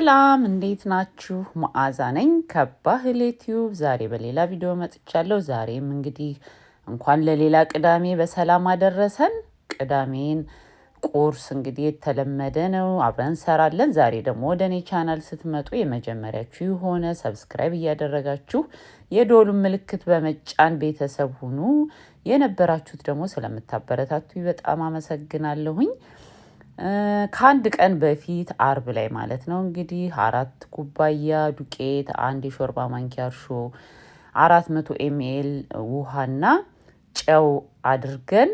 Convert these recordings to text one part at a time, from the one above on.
ሰላም እንዴት ናችሁ? መዓዛ ነኝ ከባህሊቱብ። ዛሬ በሌላ ቪዲዮ መጥቻለሁ። ዛሬም እንግዲህ እንኳን ለሌላ ቅዳሜ በሰላም አደረሰን። ቅዳሜን ቁርስ እንግዲህ የተለመደ ነው፣ አብረን እንሰራለን። ዛሬ ደግሞ ወደኔ ቻናል ስትመጡ የመጀመሪያችሁ የሆነ ሰብስክራይብ እያደረጋችሁ የደወሉን ምልክት በመጫን ቤተሰብ ሁኑ። የነበራችሁት ደግሞ ስለምታበረታቱኝ በጣም አመሰግናለሁኝ። ከአንድ ቀን በፊት አርብ ላይ ማለት ነው እንግዲህ 4 ኩባያ ዱቄት፣ 1 የሾርባ ማንኪያ እርሾ፣ 400 ml ውሃና ጨው አድርገን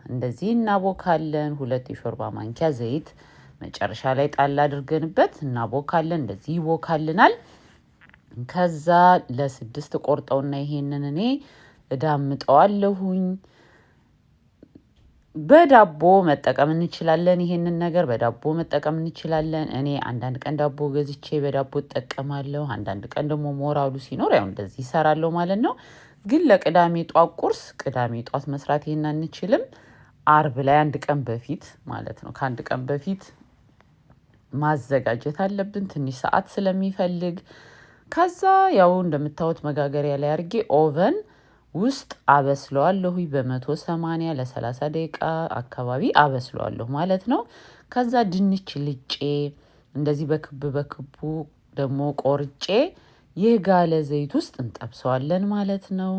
እንደዚህ እናቦካለን። 2 የሾርባ ማንኪያ ዘይት መጨረሻ ላይ ጣል አድርገንበት እናቦካለን። እንደዚህ ይቦካልናል። ከዛ ለ6 ቆርጠውና ይሄንን እኔ እዳምጠዋለሁኝ። በዳቦ መጠቀም እንችላለን። ይሄንን ነገር በዳቦ መጠቀም እንችላለን። እኔ አንዳንድ ቀን ዳቦ ገዝቼ በዳቦ እጠቀማለሁ። አንዳንድ ቀን ደግሞ ሞራሉ ሲኖር ያው እንደዚህ እሰራለሁ ማለት ነው። ግን ለቅዳሜ ጧት ቁርስ ቅዳሜ ጧት መስራት ይሄን አንችልም። አርብ ላይ አንድ ቀን በፊት ማለት ነው ከአንድ ቀን በፊት ማዘጋጀት አለብን፣ ትንሽ ሰዓት ስለሚፈልግ። ከዛ ያው እንደምታዩት መጋገሪያ ላይ አድርጌ ኦቨን ውስጥ አበስለዋለሁ በ180 ለ30 ደቂቃ አካባቢ አበስለዋለሁ ማለት ነው። ከዛ ድንች ልጬ እንደዚህ በክቡ ደግሞ ቆርጬ የጋለ ዘይት ውስጥ እንጠብሰዋለን ማለት ነው።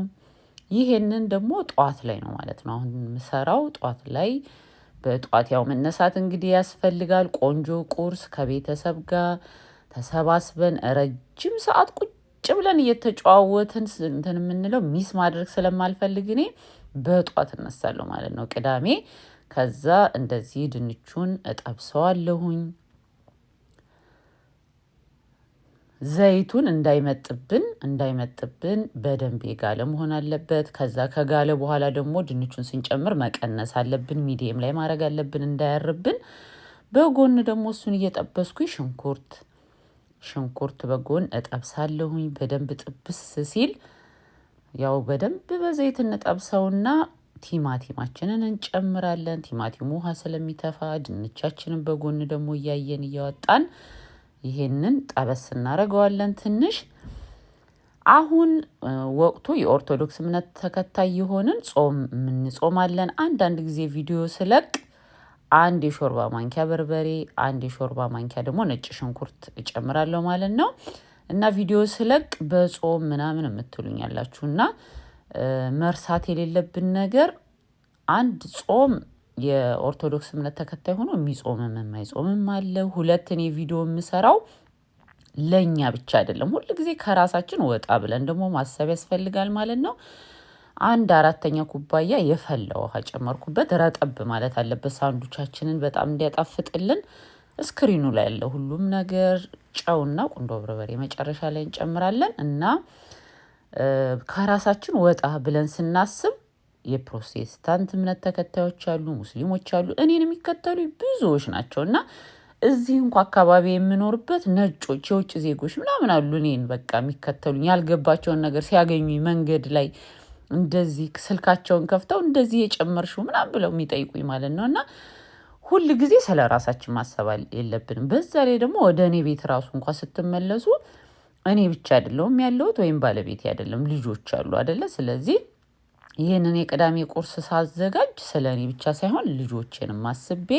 ይሄንን ደግሞ ጧት ላይ ነው ማለት ነው አሁን የምሰራው ጧት ላይ። በጧት ያው መነሳት እንግዲህ ያስፈልጋል። ቆንጆ ቁርስ ከቤተሰብ ጋር ተሰባስበን ረጅም ሰዓት ቁጭ ብለን እየተጫወትን እንትን የምንለው ሚስ ማድረግ ስለማልፈልግ እኔ በጧት እነሳለሁ ማለት ነው ቅዳሜ። ከዛ እንደዚህ ድንቹን እጠብሰዋለሁኝ። ዘይቱን እንዳይመጥብን በደንብ የጋለ መሆን አለበት። ከዛ ከጋለ በኋላ ደግሞ ድንቹን ስንጨምር መቀነስ አለብን፣ ሚዲየም ላይ ማድረግ አለብን እንዳያርብን። በጎን ደግሞ እሱን እየጠበስኩኝ ሽንኩርት በጎን እጠብሳለሁኝ። በደንብ ጥብስ ሲል ያው በደንብ በዘይት እንጠብሰውና ቲማቲማችንን እንጨምራለን። ቲማቲሙ ውሃ ስለሚተፋ ድንቻችንን በጎን ደግሞ እያየን እያወጣን ይሄንን ጠበስ እናደርገዋለን ትንሽ። አሁን ወቅቱ የኦርቶዶክስ እምነት ተከታይ የሆንን ጾም እንጾማለን። አንዳንድ ጊዜ ቪዲዮ ስለቅ 1 የሾርባ ማንኪያ በርበሬ፣ 1 የሾርባ ማንኪያ ደግሞ ነጭ ሽንኩርት እጨምራለሁ ማለት ነው። እና ቪዲዮ ስለቅ በጾም ምናምን የምትሉኛላችሁና መርሳት የሌለብን ነገር አንድ ጾም የኦርቶዶክስ እምነት ተከታይ ሆኖ የሚጾምም የማይጾምም አለ። 2 እኔ ቪዲዮ የምሰራው ለኛ ብቻ አይደለም፣ ሁሉ ጊዜ ከራሳችን ወጣ ብለን ደግሞ ማሰብ ያስፈልጋል ማለት ነው። 1/4 ኩባያ የፈላ ውሃ ጨመርኩበት። ረጠብ ማለት አለበት ሳንዱቻችንን በጣም እንዲያጣፍጥልን። ስክሪኑ ላይ ያለው ሁሉም ነገር ጨውና ቁንዶ በርበሬ መጨረሻ ላይ እንጨምራለን። እና ከራሳችን ወጣ ብለን ስናስብ የፕሮቴስታንት እምነት ተከታዮች አሉ፣ ሙስሊሞች አሉ፣ እኔን የሚከተሉ ብዙዎች ናቸው። እና እዚህ እንኳን አካባቢ የምኖርበት ነጮች የውጭ ዜጎች ምናምን አሉ እኔን በቃ የሚከተሉኝ። ያልገባቸውን ነገር ሲያገኙ መንገድ ላይ እንደዚህ ስልካቸውን ከፍተው እንደዚህ የጨመርሽው ምናምን ብለው የሚጠይቁኝ ማለት ነው። እና ሁል ጊዜ ስለ ራሳችን ማሰብ የለብንም። በዛ ላይ ደግሞ ወደ እኔ ቤት ራሱ እንኳን ስትመለሱ እኔ ብቻ አይደለሁም ያለሁት፣ ወይም ባለቤቴ አይደለም፣ ልጆች አሉ አይደለ? ስለዚህ ይሄንን የቅዳሜ ቁርስ ሳዘጋጅ ስለ እኔ ብቻ ሳይሆን ልጆቼንም አስቤ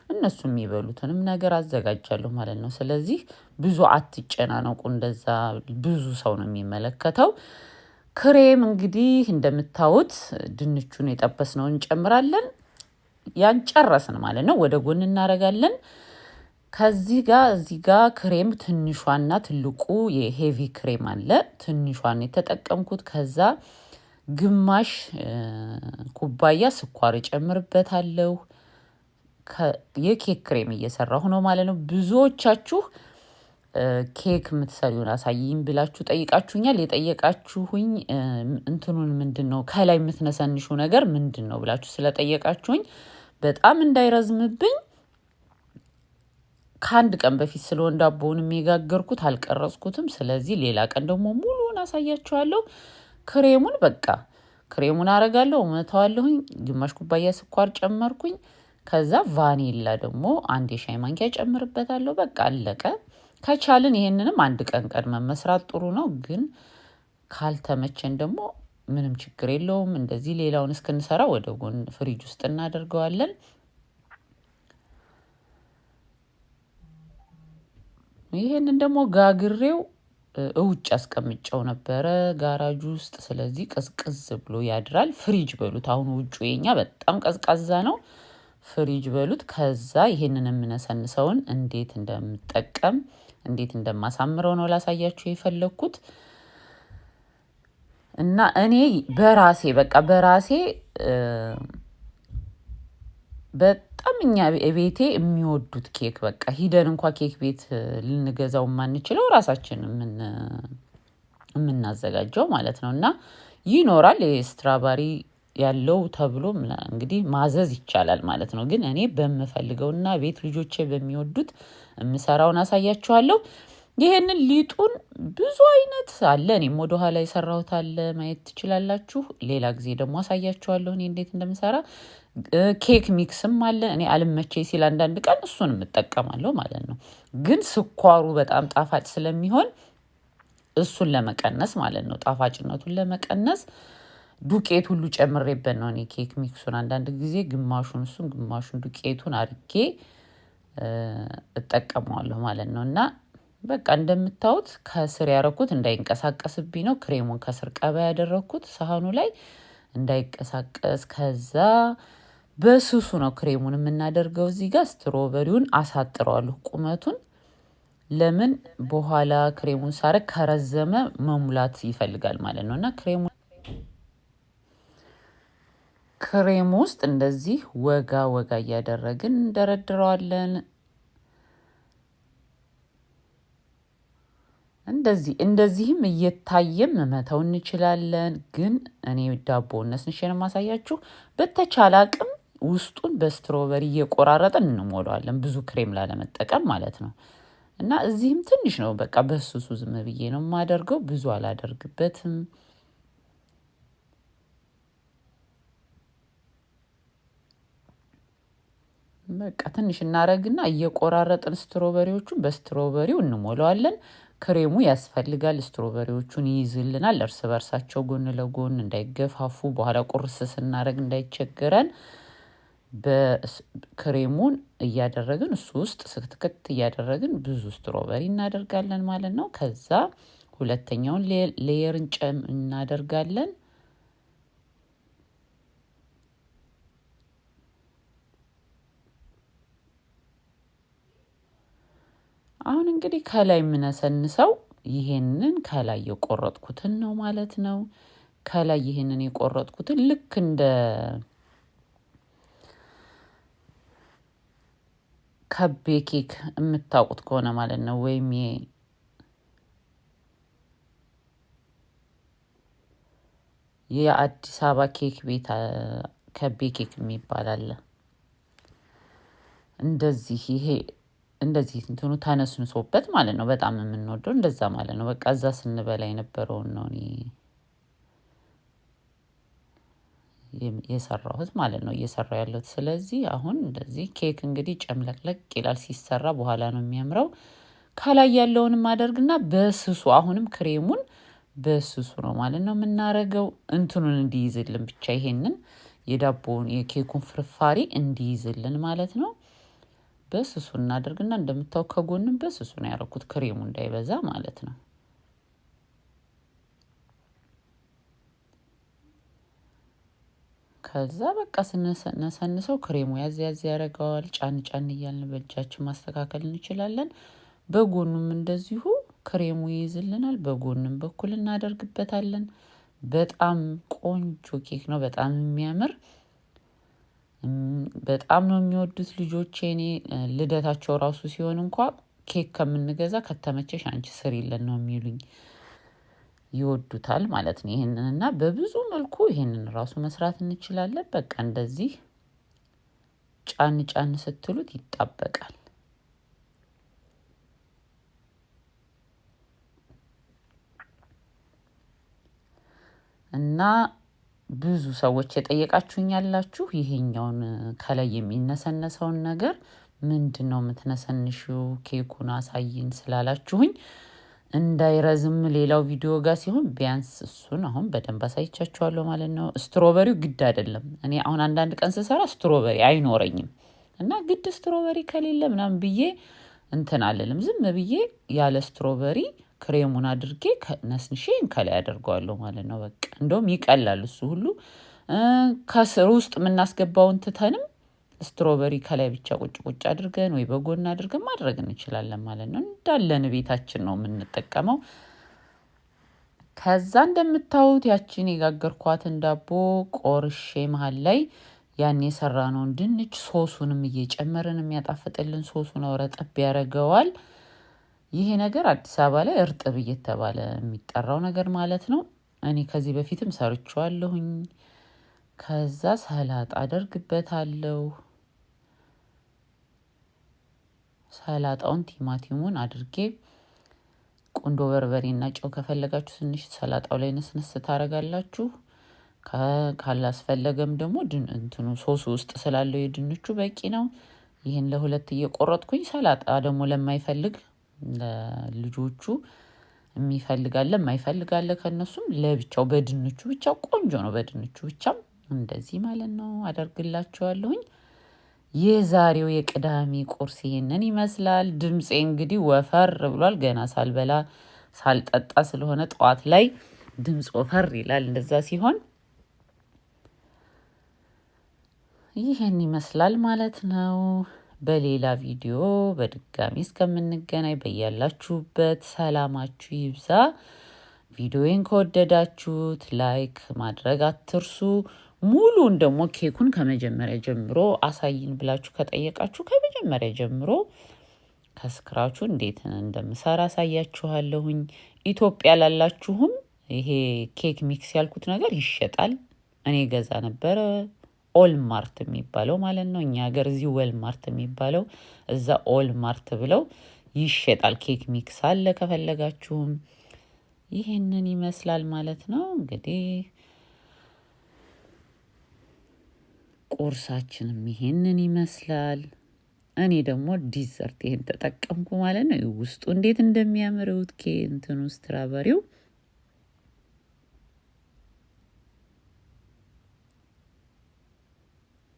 እነሱ የሚበሉትንም ነገር አዘጋጃለሁ ማለት ነው። ስለዚህ ብዙ አትጨናነቁ፣ እንደዛ ብዙ ሰው ነው የሚመለከተው። ክሬም እንግዲህ እንደምታዩት ድንቹን የጠበስነውን እንጨምራለን። ያን ጨረስን ማለት ነው። ወደ ጎን እናደርጋለን። ከዚህ ጋር ክሬም ትንሿና ትልቁ የሄቪ ክሬም አለ። ትንሿን የተጠቀምኩት። ከዛ ግማሽ ኩባያ ስኳር እጨምርበታለሁ። የኬክ ክሬም እየሰራሁ ነው ማለት ነው። ብዙዎቻችሁ ኬክ የምትሰሪውን አሳይኝ ብላችሁ ጠይቃችሁኛል። የጠየቃችሁኝ እንትኑን ምንድነው ከላይ የምትነሰንሹ ነገር ምንድነው ብላችሁ ስለጠየቃችሁኝ በጣም እንዳይረዝምብኝ ከአንድ ቀን በፊት ስለሆነ ዳቦውን የሚጋገርኩት አልቀረጽኩትም። ስለዚህ ሌላ ቀን ደግሞ ሙሉውን አሳያችኋለሁ። ክሬሙን አረጋለሁ፣ እመታዋለሁኝ። ግማሽ ኩባያ ስኳር ጨመርኩኝ። ከዛ ቫኒላ ደግሞ 1 የሻይ ማንኪያ ጨምርበታለሁ። በቃ አለቀ። ከቻልን ይሄንንም አንድ ቀን ቀድመን መስራት ጥሩ ነው። ግን ካልተመቸን ደግሞ ምንም ችግር የለውም። እንደዚህ ሌላውን እስክንሰራ ወደ ጎን ፍሪጅ ውስጥ እናደርገዋለን። ይሄንን ደግሞ ጋግሬው ውጭ አስቀምጨው ነበረ ጋራጅ ውስጥ። ስለዚህ ቀዝቅዝ ብሎ ያድራል። ፍሪጅ በሉት። አሁን ውጩ የኛ በጣም ቀዝቃዛ ነው። ፍሪጅ በሉት። ከዛ ይሄንን የምነሰንሰውን እንዴት እንደምጠቀም እንዴት እንደማሳምረው ነው ላሳያችሁ የፈለኩት። እና እኔ በራሴ በጣም እኛ ቤቴ የሚወዱት ኬክ በቃ ሂደን እንኳን ኬክ ቤት ልንገዛው ማንችለው ራሳችን የምናዘጋጀው ማለት ነው። እና ይኖራል ስትራበሪ ያለው ተብሎ እንግዲህ ማዘዝ ይቻላል ማለት ነው። ግን እኔ በመፈልገውና ቤት ልጆቼ በሚወዱት ምሰራውን አሳያችኋለሁ። ይሄንን ሊጡን ብዙ አይነት አለ። እኔም ወደ ኋላ የሰራሁት አለ ማየት ትችላላችሁ። ሌላ ጊዜ ደግሞ አሳያችኋለሁ እኔ እንዴት እንደምሰራ። ኬክ ሚክስም አለ። እኔ አልመቼኝ ሲል አንዳንድ ቀን እሱን እጠቀማለሁ ማለት ነው። ግን ስኳሩ በጣም ጣፋጭ ስለሚሆን እሱን ለመቀነስ ማለት ነው፣ ጣፋጭነቱን ለመቀነስ ዱቄት ሁሉ ጨምሬበት ነው እኔ ኬክ ሚክሱን አንዳንድ ጊዜ ግማሹን እሱን ግማሹን ዱቄቱን አድርጌ እጠቀመዋለሁ ማለት ነው። እና በቃ እንደምታዩት ከስር ያረኩት እንዳይንቀሳቀስብኝ ነው። ክሬሙን ከስር ቀባ ያደረኩት ሳህኑ ላይ እንዳይንቀሳቀስ። ከዛ በስሱ ነው ክሬሙን የምናደርገው። እዚህ ጋር ስትሮበሪውን አሳጥረዋለሁ ቁመቱን። ለምን በኋላ ክሬሙን ሳረግ ከረዘመ መሙላት ይፈልጋል ማለት ነው። እና ክሬሙ ውስጥ እንደዚህ ወጋ ወጋ እያደረግን እንደረድረዋለን። እንደዚህም እየታየም መተው እንችላለን። ግን እኔ ዳቦ ነስንሼ ነው ማሳያችሁ። በተቻለ አቅም ውስጡን በስትሮበሪ እየቆራረጥን እንሞላዋለን፣ ብዙ ክሬም ላለመጠቀም ማለት ነው። እና እዚህም ትንሽ ነው በቃ በስሱ ዝም ብዬ ነው ማደርገው፣ ብዙ አላደርግበትም። በቃ ትንሽ እናረግና እየቆራረጥን ስትሮበሪዎቹን በስትሮበሪው እንሞላዋለን። ክሬሙ ያስፈልጋል፣ ስትሮበሪዎቹን ይይዝልናል እርስ በርሳቸው ጎን ለጎን እንዳይገፋፉ፣ በኋላ ቁርስ ስናረግ እንዳይቸገረን በክሬሙን እያደረግን እሱ ውስጥ ስክትክት እያደረግን ብዙ ስትሮበሪ እናደርጋለን ማለት ነው። ከዛ ሁለተኛውን ሌየር እናደርጋለን። አሁን እንግዲህ ከላይ የምነሰንሰው ይሄንን ከላይ የቆረጥኩትን ነው ማለት ነው። ከላይ ይሄንን የቆረጥኩትን ልክ እንደ ከቤ ኬክ የምታውቁት ከሆነ ማለት ነው፣ ወይም የአዲስ አበባ ኬክ ቤት ከቤ ኬክ የሚባል አለ። እንደዚህ እንትኑ ተነስንሶበት ማለት ነው። በጣም የምንወደው እንደዛ ማለት ነው። በቃ እዛ ስንበላ የነበረውን ነው እኔ የሰራሁት ማለት ነው፣ እየሰራሁ ያለሁት። ስለዚህ አሁን እንደዚህ ኬክ እንግዲህ ጨምለቅለቅ ይላል ሲሰራ፣ በኋላ ነው የሚያምረው። ከላይ ያለውንም አደርግና በስሱ አሁንም ክሬሙን በስሱ ነው ማለት ነው የምናረገው፣ እንትኑን እንዲይዝልን ብቻ፣ ይሄንን የዳቦውን የኬኩን ፍርፋሪ እንዲይዝልን ማለት ነው። በስሱ እናደርግና እንደምታው ከጎንም በስሱ ነው ያረኩት፣ ክሬሙ እንዳይበዛ ማለት ነው። ከዛ በቃ ስነሰንሰው ክሬሙ ያዝ ያዝ ያረጋዋል። ጫን ጫን እያልን በእጃችን ማስተካከል እንችላለን። በጎኑም እንደዚሁ ክሬሙ ይይዝልናል። በጎንም በኩል እናደርግበታለን። በጣም ቆንጆ ኬክ ነው፣ በጣም የሚያምር። በጣም ነው የሚወዱት ልጆቼ። እኔ ልደታቸው ራሱ ሲሆን እንኳን ኬክ ከምንገዛ ከተመቸሽ አንቺ ስሪልን ነው የሚሉኝ። ይወዱታል ማለት ነው ይሄንን። እና በብዙ መልኩ ይሄንን ራሱ መስራት እንችላለን። በቃ እንደዚህ ጫን ጫን ስትሉት ይጣበቃል። እና ብዙ ሰዎች የጠየቃችሁኝ ያላችሁ ይሄኛውን ከላይ የሚነሰነሰውን ነገር ምንድነው የምትነሰንሽው ኬኩን አሳይን ስላላችሁኝ እንዳይረዝም ሌላው ቪዲዮ ጋር ሲሆን ቢያንስ እሱን አሁን በደንብ አሳይቻችኋለሁ ማለት ነው። ስትሮበሪው ግድ አይደለም። እኔ አሁን አንዳንድ ቀን ስሰራ ስትሮበሪ አይኖረኝም እና ግድ ስትሮበሪ ከሌለ ምናምን ብዬ እንትን አልልም። ዝም ብዬ ያለ ስትሮበሪ ክሬሙን አድርጌ ነስንሼ ከላይ አደርገዋለሁ ማለት ነው። በቃ እንደውም ይቀላል እሱ ሁሉ ከስር ውስጥ የምናስገባውን ትተንም ስትሮበሪ ከላይ ብቻ ቁጭ ቁጭ አድርገን ወይ በጎን አድርገን ማድረግ እንችላለን ማለት ነው። እንዳለን ቤታችን ነው የምንጠቀመው። ከዛ እንደምታዩት ያቺን የጋገርኳትን ዳቦ ቆርሼ መሃል ላይ ያን የሰራነውን ድንች ሶሱንም እየጨመርን የሚያጣፍጥልን ሶሱ ነው ረጠብ ያደርገዋል። ይሄ ነገር አዲስ አበባ ላይ እርጥብ እየተባለ የሚጠራው ነገር ማለት ነው። እኔ ከዚህ በፊትም ሰርቻለሁኝ። ከዛ ሰላጣ አደርግበታለሁ። ሰላጣውን ቲማቲሙን አድርጌ ቁንዶ በርበሬና ጨው ከፈለጋችሁ ትንሽ ሰላጣው ላይ ነስነስ ታረጋላችሁ። ካላስፈለገም ደግሞ እንትኑ ሶሱ ውስጥ ስላለው የድንቹ በቂ ነው። ይሄን ለሁለት እየቆረጥኩኝ ሰላጣ ደግሞ ለማይፈልግ ለልጆቹ የሚፈልጋለ የማይፈልጋለ ከነሱም ለብቻው በድንቹ ብቻ ቆንጆ ነው። በድንቹ ብቻ እንደዚህ ማለት ነው አደርግላችኋለሁኝ። የዛሬው የቅዳሜ ቁርስ ይሄንን ይመስላል። ድምጼ እንግዲህ ወፈር ብሏል። ገና ሳልበላ ሳልጠጣ ስለሆነ ጧት ላይ ድምጽ ወፈር ይላል። እንደዛ ሲሆን ይሄን ይመስላል ማለት ነው። በሌላ ቪዲዮ በድጋሚ እስከምንገናኝ በያላችሁበት ሰላማችሁ ይብዛ። ቪዲዮዬን ከወደዳችሁት ላይክ ማድረግ አትርሱ። ሙሉን ደግሞ ኬኩን ከመጀመሪያ ጀምሮ አሳይን ብላችሁ ከጠየቃችሁ ከመጀመሪያ ጀምሮ ከስክራቹ እንዴት እንደምሰራ አሳያችኋለሁኝ። ኢትዮጵያ ላላችሁም ይሄ ኬክ ሚክስ ያልኩት ነገር ይሸጣል። እኔ ገዛ ነበር ኦል ማርት የሚባለው ማለት ነው። እኛ ሀገር እዚህ ወል ማርት የሚባለው እዛ ኦል ማርት ብለው ይሸጣል። ኬክ ሚክስ አለ ከፈለጋችሁም። ይሄንን ይመስላል ማለት ነው። እንግዲህ ቁርሳችንም ይሄንን ይመስላል። እኔ ደግሞ ዲዘርት ይሄን ተጠቀምኩ ማለት ነው። ውስጡ እንዴት እንደሚያምረው እንትኑ ስትራበሪው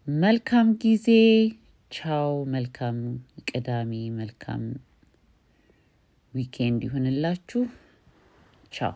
መልካም ጊዜ ቻው። መልካም ቅዳሜ፣ መልካም ዊኬንድ ይሁንላችሁ። ቻው።